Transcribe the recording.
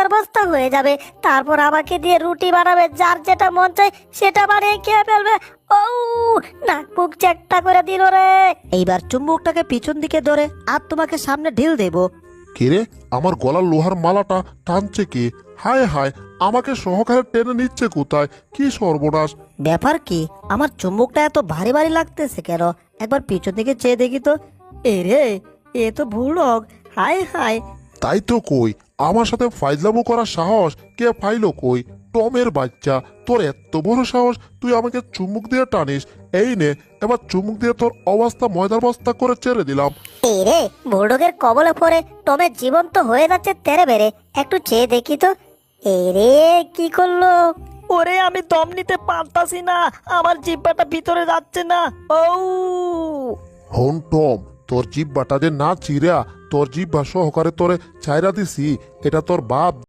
ময়দার বস্তা হয়ে যাবে। তারপর আমাকে দিয়ে রুটি বানাবে, যার যেটা মন চায় সেটা বানিয়ে খেয়ে ফেলবে। ও, নাক মুখ চ্যাকটা করে দিল রে। এইবার চুম্বকটাকে পিছন দিকে ধরে আর তোমাকে সামনে ঢিল দেব। কিরে, আমার গলার লোহার মালাটা টানছে কি? হায় হায়, আমাকে সহকারে টেনে নিচ্ছে কোথায়? কি সর্বনাশ! ব্যাপার কি, আমার চুম্বকটা এত ভারী ভারী লাগতেছে কেন? একবার পিছন দিকে চেয়ে দেখি তো। এ রে, এ তো ভুলক। হায় হায়। তাই তো কই, আমার সাথে ফাইজলামো করার সাহস কে পাইলো কই? টমের বাচ্চা, তোর এত বড় সাহস, তুই আমাকে চুমুক দিয়ে টানিস। এই নে, এবার চুমুক দিয়ে তোর অবস্থা ময়দার বস্তা করে ছেড়ে দিলাম। এই রে, বুলডগের কবলে পড়ে টমের জীবন তো হয়ে যাচ্ছে তেরে বেড়ে। একটু চেয়ে দেখি তো। এই রে, কি করলো? ওরে, আমি দম নিতে পারতাছি না, আমার জিহ্বাটা ভিতরে যাচ্ছে না। ও, হন টম, তোর জিব্বাটা যে না চিরা, তোর জিব্বা সহকারে তোরে ছাইরা দিছি, এটা তোর বাপ